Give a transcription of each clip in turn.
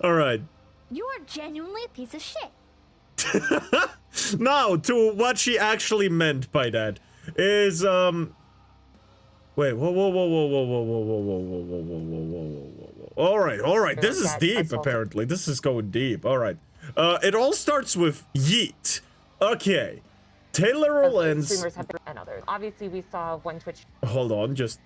All right. You are genuinely a piece of shit. Now, to what she actually meant by that is, wait, whoa, whoa, whoa, whoa, whoa, whoa, whoa, whoa, whoa, whoa, whoa, whoa, whoa, whoa, whoa. All right, this is deep, apparently. This is going deep, all right. It all starts with yeet. Okay. Taylor Lorenz. Streamers have been, and others. Obviously, we saw one Twitch. Hold on, just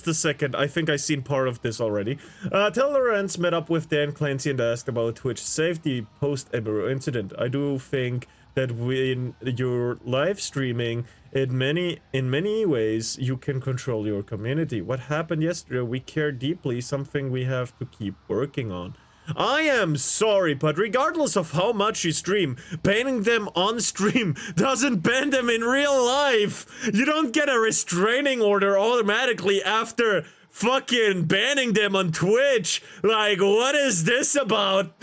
a second. I think I've seen part of this already. Taylor Lorenz met up with Dan Clancy and asked about Twitch safety post-Emery incident. I do think that when you're live streaming, in many ways, you can control your community. What happened yesterday, we care deeply, something we have to keep working on. I am sorry, but regardless of how much you stream, banning them on stream doesn't ban them in real life. You don't get a restraining order automatically after fucking banning them on Twitch. Like, what is this about?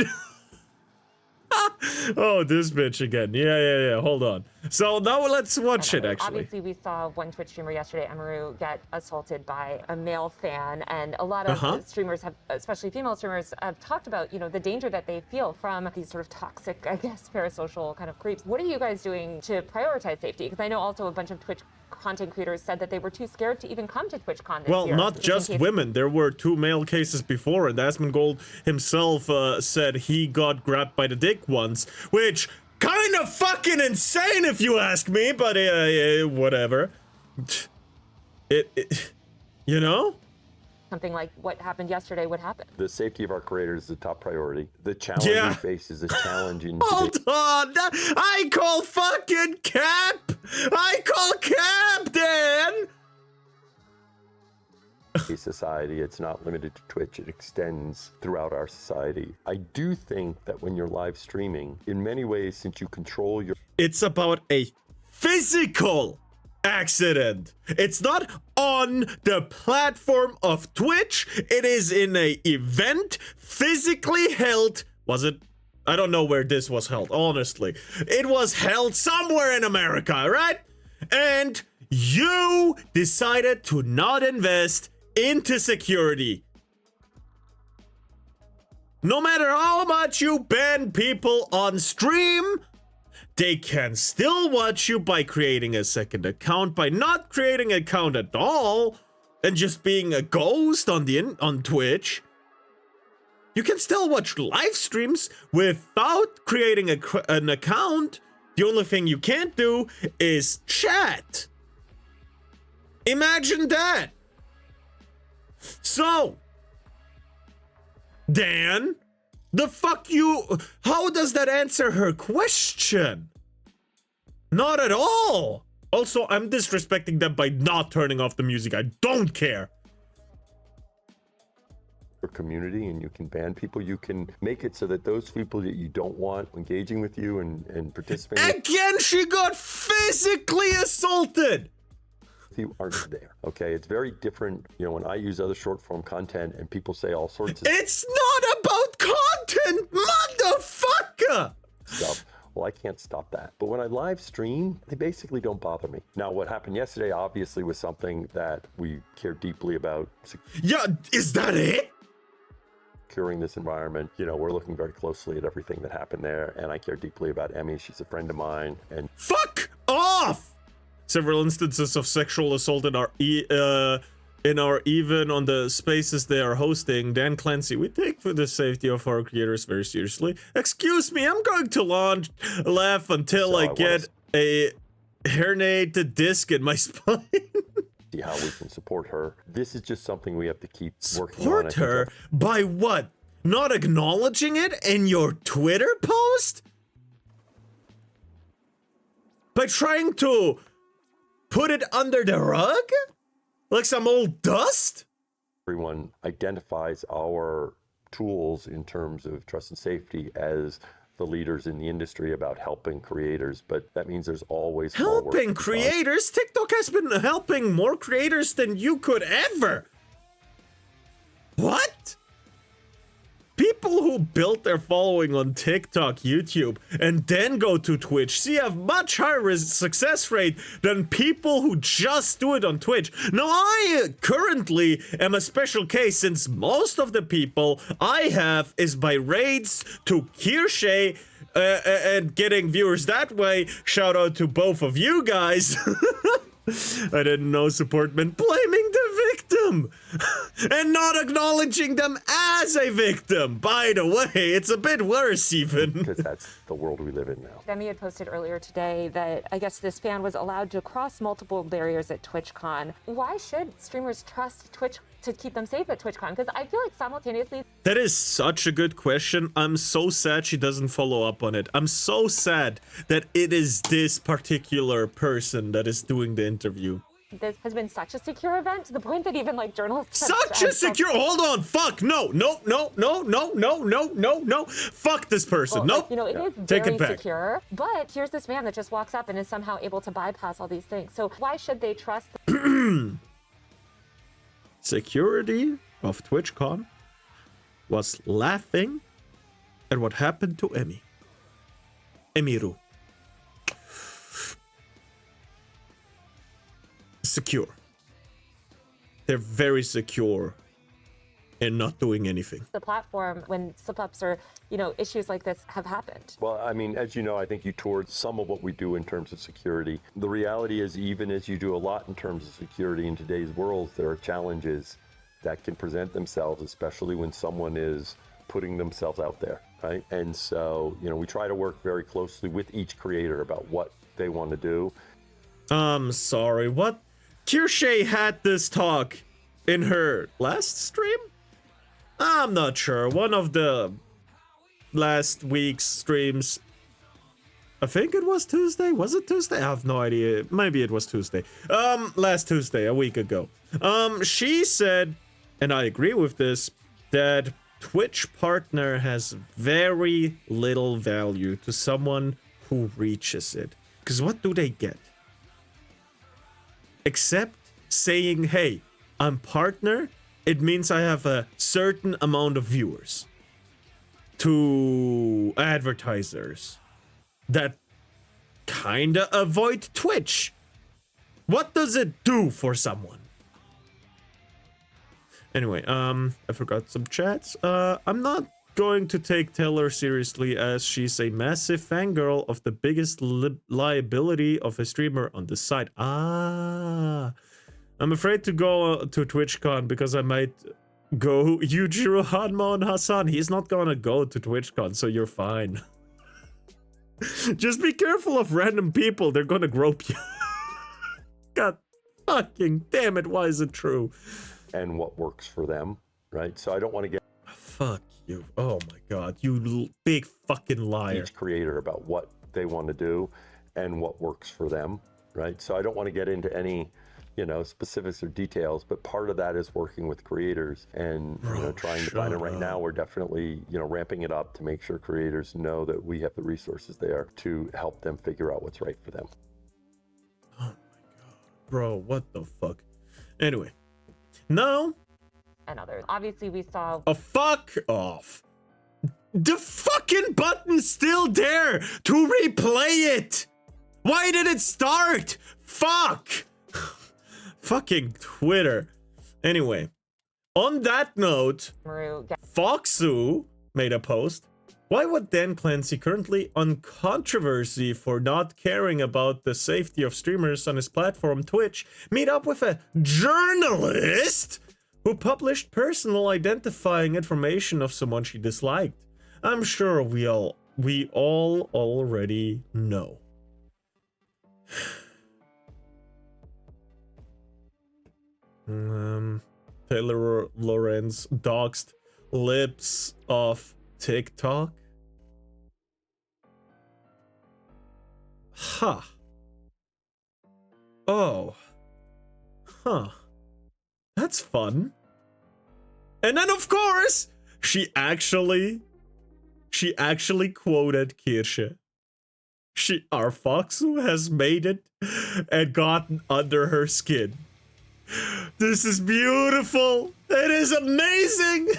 Oh, this bitch again. Yeah. Hold on. So now let's watch it, actually. Obviously, we saw one Twitch streamer yesterday, Emery, get assaulted by a male fan, and a lot of streamers have, especially female streamers, have talked about, you know, the danger that they feel from these sort of toxic, I guess, parasocial kind of creeps. What are you guys doing to prioritize safety? Because I know also a bunch of Twitch content creators said that they were too scared to even come to TwitchCon this year. Well, not just women. There were 2 male cases before, and Asmongold himself said he got grabbed by the dick once, which kind of fucking insane if you ask me, but whatever. You know? Something like what happened yesterday would happen. The safety of our creators is a top priority. The challenge we face is a challenge in Hold on! I call fucking cap! I call cap, Dan! society. It's not limited to Twitch. It extends throughout our society. I do think that when you're live streaming, in many ways, since you control your... It's about a physical accident. It's not on the platform of Twitch. It is in a event physically held. Was it? I don't know where this was held, honestly. It was held somewhere in America, right? And you decided to not invest into security. No matter how much you ban people on stream, they can still watch you by creating a second account, by not creating an account at all, and just being a ghost on Twitch. You can still watch live streams without creating an account. The only thing you can't do is chat. Imagine that. So, Dan, how does that answer her question? Not at all. Also, I'm disrespecting them by not turning off the music. I don't care. Community, and you can ban people. You can make it so that those people that you don't want engaging with you and participating again, she got physically assaulted. You aren't there. Okay, it's very different. You know, when I use other short form content and people say all sorts of it's not about content, motherfucker. Stuff. Well, I can't stop that. But when I live stream, they basically don't bother me. Now, what happened yesterday obviously was something that we care deeply about. Yeah, is that it? Securing this environment. You know, we're looking very closely at everything that happened there, and I care deeply about Emmy. She's a friend of mine, and fuck off! Several instances of sexual assault in our even on the spaces they are hosting. Dan Clancy, we take for the safety of our creators very seriously. Excuse me, I'm going to laugh until I get a herniated disc in my spine. See how we can support her. This is just something we have to keep working on. Support her? By what? Not acknowledging it in your Twitter post? By trying to put it under the rug? Like some old dust? Everyone identifies our tools in terms of trust and safety as the leaders in the industry about helping creators, but that means there's always helping creators. TikTok has been helping more creators than you could ever. What? People who built their following on TikTok, YouTube, and then go to Twitch see a much higher success rate than people who just do it on Twitch. Now, I currently am a special case since most of the people I have is by raids to Kirsche and getting viewers that way. Shout out to both of you guys. I didn't know support meant blaming the victim and not acknowledging them as a victim. By the way, it's a bit worse even. Because that's the world we live in now. Demi had posted earlier today that I guess this fan was allowed to cross multiple barriers at TwitchCon. Why should streamers trust Twitch to keep them safe at TwitchCon? Because I feel like simultaneously... That is such a good question. I'm so sad she doesn't follow up on it. I'm so sad that it is this particular person that is doing the interview. This has been such a secure event to the point that even like journalists... Such a secure... Hold on. Fuck. No. Fuck this person. Well, Nope. You know, it is very secure. But here's this man that just walks up and is somehow able to bypass all these things. So why should they trust... Security of TwitchCon was laughing at what happened to Emiru. Secure. They're very secure in not doing anything. The platform when slip-ups or, you know, issues like this have happened. Well, I mean, as you know, I think you toured some of what we do in terms of security. The reality is, even as you do a lot in terms of security in today's world, there are challenges that can present themselves, especially when someone is putting themselves out there, right? And so, you know, we try to work very closely with each creator about what they want to do. I'm sorry, what? Kirsche had this talk in her last stream? I'm not sure. One of the last week's streams. I think it was Tuesday. Was it Tuesday? I have no idea. Maybe it was Tuesday. Last Tuesday, a week ago. She said, and I agree with this, that Twitch partner has very little value to someone who reaches it. Because what do they get? Except saying, hey, I'm partner, it means I have a certain amount of viewers. To advertisers that kinda avoid Twitch. What does it do for someone? Anyway, I forgot some chats. I'm not going to take Taylor seriously as she's a massive fangirl of the biggest liability of a streamer on the side. I'm afraid to go to TwitchCon because I might go Yujiro Hanma on Hassan. He's not gonna go to TwitchCon, so you're fine. Just be careful of random people. They're gonna grope you. God fucking damn it, why is it true? And what works for them, right? So I don't want to get... Fuck you. Oh my god, you big fucking liar. Each creator about what they want to do and what works for them, right? So I don't want to get into any, you know, specifics or details, but part of that is working with creators and you know, trying to find it. Right now, we're definitely, you know, ramping it up to make sure creators know that we have the resources there to help them figure out what's right for them. Oh my god, bro, what the fuck? Anyway, no. And others. Obviously, we saw... Oh, fuck off. The fucking button's still there to replay it. Why did it start? Fuck. Fucking Twitter. Anyway, on that note, Foxu made a post. Why would Dan Clancy, currently on controversy for not caring about the safety of streamers on his platform Twitch, meet up with a journalist who published personal identifying information of someone she disliked? I'm sure we all already know. Taylor Lorenz doxed lips of TikTok. Huh. Oh. Huh. That's fun. And then of course, she actually quoted Kirsche. Our Foxu has made it and gotten under her skin. This is beautiful. It is amazing.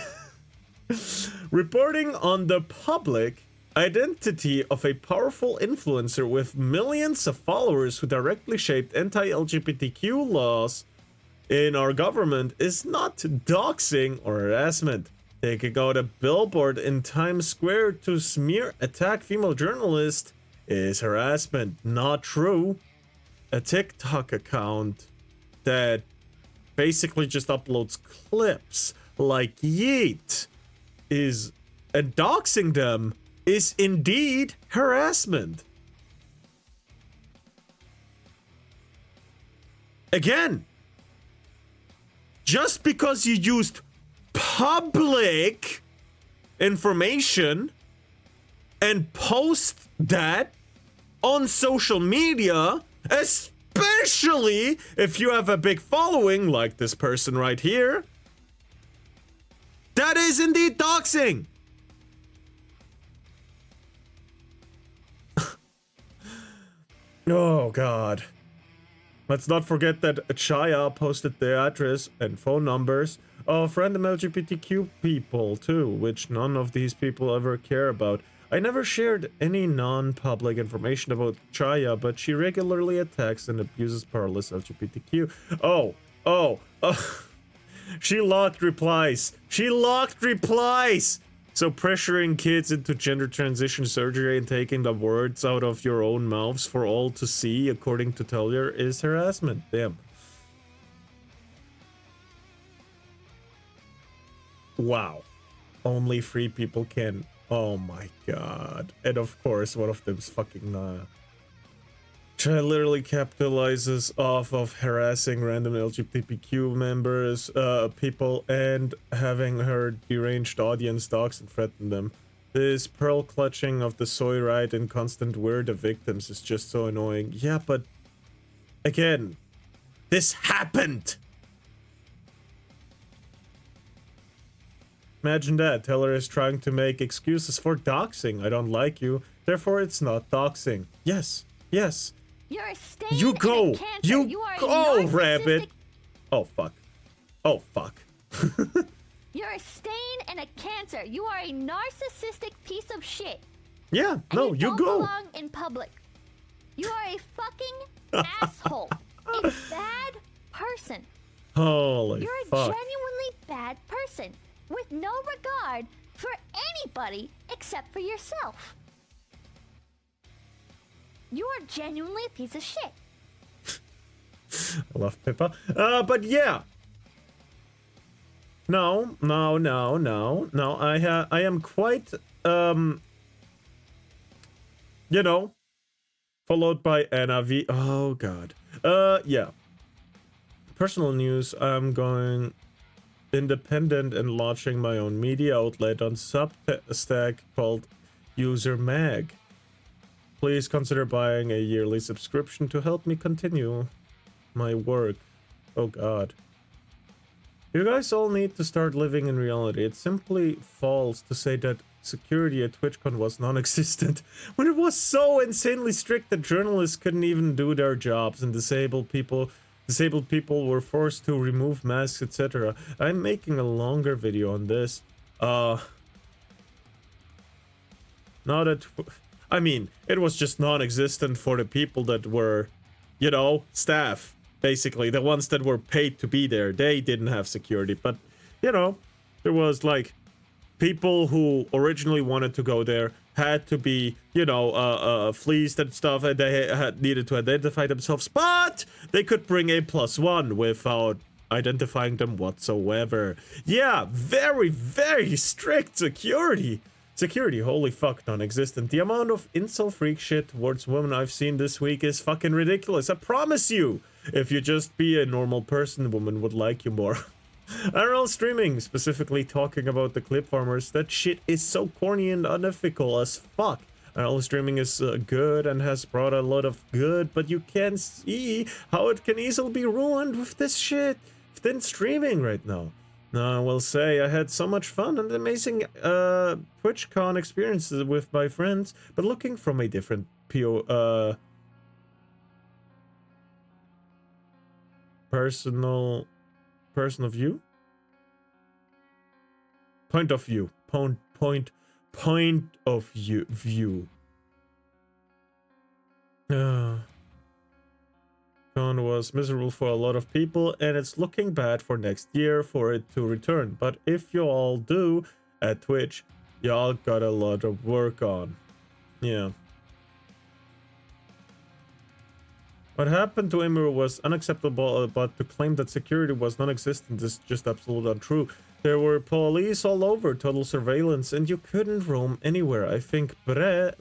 Reporting on the public identity of a powerful influencer with millions of followers who directly shaped anti-LGBTQ laws in our government is not doxing or harassment. Taking out a billboard in Times Square to smear attack female journalist is harassment. Not true. A TikTok account that basically just uploads clips like Yeet is, and doxing them is indeed harassment. Again, just because you used public information and post that on social media, especially if you have a big following like this person right here, that is indeed doxing. Oh god. Let's not forget that Chaya posted the address and phone numbers of random LGBTQ people too, which none of these people ever care about. I never shared any non-public information about Chaya, but she regularly attacks and abuses powerless LGBTQ. Oh. She locked replies. So pressuring kids into gender transition surgery and taking the words out of your own mouths for all to see, according to Taylor, is harassment. Damn. Wow. Only 3 people can. Oh my god. And of course, one of them's fucking Chai literally capitalizes off of harassing random LGBTQ members, people, and having her deranged audience dox and threaten them. This pearl clutching of the soy right and constant we're the victims is just so annoying. Yeah, but again, this happened. Imagine that. Taylor is trying to make excuses for doxing. I don't like you, therefore it's not doxing. Yes. You're a stain You go. and a cancer. You are go, a narcissistic... Rabbit. Oh fuck. You're a stain and a cancer. You are a narcissistic piece of shit. Yeah, no, and you don't go. belong in public. You are a fucking asshole. A bad person. Holy You're a fuck. genuinely bad person with no regard for anybody except for yourself. You are genuinely a piece of shit. I love Pippa. But yeah. No. I am quite, you know, followed by Anna V. Oh god. Yeah. Personal news. I'm going independent and launching my own media outlet on Substack called User Mag. Please consider buying a yearly subscription to help me continue my work. Oh god. You guys all need to start living in reality. It's simply false to say that security at TwitchCon was non-existent when it was so insanely strict that journalists couldn't even do their jobs and disabled people were forced to remove masks, etc. I'm making a longer video on this. Now that I mean, it was just non-existent for the people that were, you know, staff. Basically, the ones that were paid to be there. They didn't have security. But, you know, there was, like, people who originally wanted to go there had to be, you know, fleeced and stuff. And they needed to identify themselves. But they could bring a +1 without identifying them whatsoever. Yeah, very, very strict security. Security, holy fuck, non-existent. The amount of incel freak shit towards women I've seen this week is fucking ridiculous. I promise you, if you just be a normal person, women would like you more. IRL streaming, specifically talking about the clip farmers, that shit is so corny and unethical as fuck. IRL streaming is good and has brought a lot of good, but you can see how it can easily be ruined with this shit within streaming right now. I will say I had so much fun and amazing TwitchCon experiences with my friends, but looking from a different personal point of view. point of view. Con was miserable for a lot of people, and it's looking bad for next year for it to return. But if you all do at Twitch, y'all got a lot of work on. Yeah. What happened to Emiru was unacceptable, but to claim that security was non-existent is just absolutely untrue. There were police all over, total surveillance, and you couldn't roam anywhere. I think Brett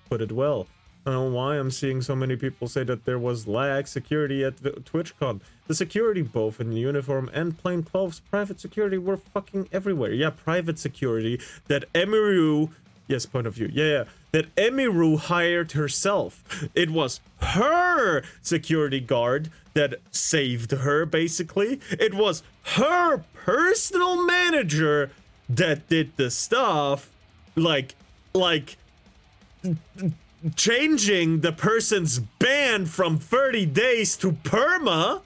put it well. I don't know why I'm seeing so many people say that there was lag security at TwitchCon. The security, both in uniform and plainclothes, private security, were fucking everywhere. Yeah, private security that Emiru... Yes, point of view. Yeah. That Emiru hired herself. It was her security guard that saved her, basically. It was her personal manager that did the stuff. Like... changing the person's ban from 30 days to perma.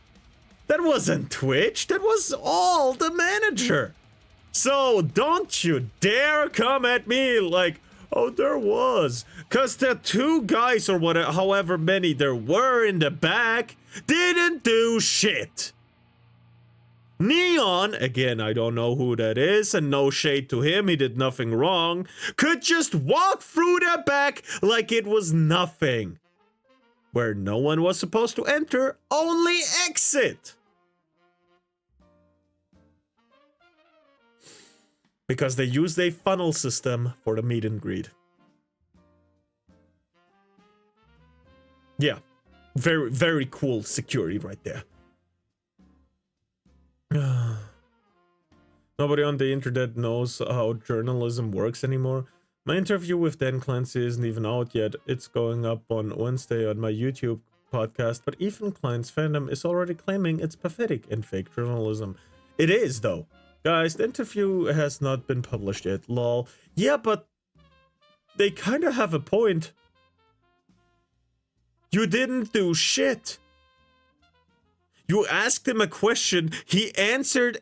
That wasn't Twitch. That was all the manager. So don't you dare come at me like, oh, there was. Because the two guys or whatever, however many there were in the back, didn't do shit. Neon, again, I don't know who that is, and no shade to him, he did nothing wrong, could just walk through the back like it was nothing. Where no one was supposed to enter, only exit. Because they used a funnel system for the meet and greet. Yeah, very, very cool security right there. Nobody on the internet knows how journalism works anymore. My interview with Dan Clancy isn't even out yet. It's going up on Wednesday on my YouTube podcast, but even Klein's fandom is already claiming it's pathetic and fake journalism. It is, though. Guys, the interview has not been published yet, lol. Yeah, but they kind of have a point. You didn't do shit. You asked him a question, he answered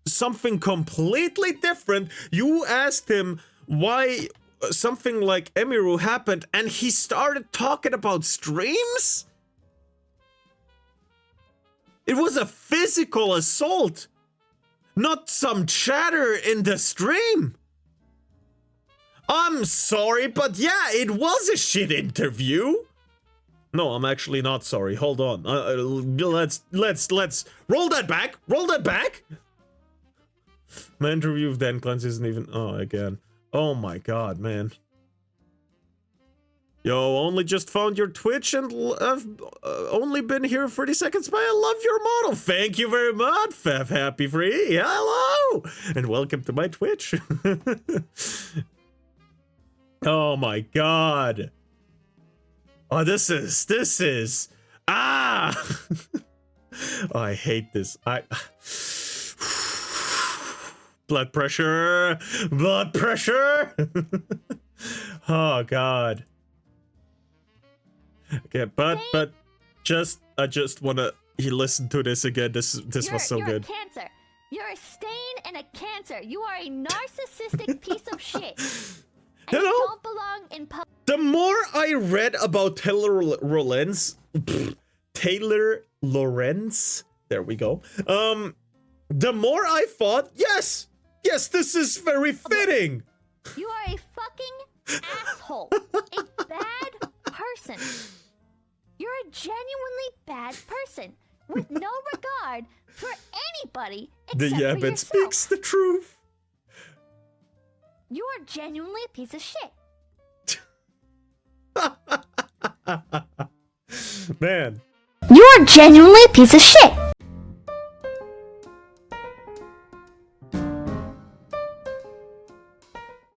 something completely different. You asked him why something like Emiru happened, and he started talking about streams? It was a physical assault, not some chatter in the stream. I'm sorry, but yeah, it was a shit interview. No, I'm actually not sorry. Hold on. Let's roll that back. Roll that back. My interview with Dan Clancy isn't even... Oh, again. Oh my god, man. Yo, only just found your Twitch and I've only been here 30 seconds, but I love your model. Thank you very much, Faf Happy Free. Hello! And welcome to my Twitch. Oh my god. Oh, this is... Ah! Oh, I hate this. Blood pressure! Blood pressure! Oh, God. Okay, but I just wanna listen to this again. This was so good. You're a cancer. You're a stain and a cancer. You are a narcissistic piece of shit. And you don't belong in public. The more I read about Taylor Lorenz, there we go. The more I thought, yes, this is very fitting. You are a fucking asshole. A bad person. You're a genuinely bad person with no regard for anybody except for yourself. The Yabbit speaks the truth. You are genuinely a piece of shit. Man. You are genuinely a piece of shit.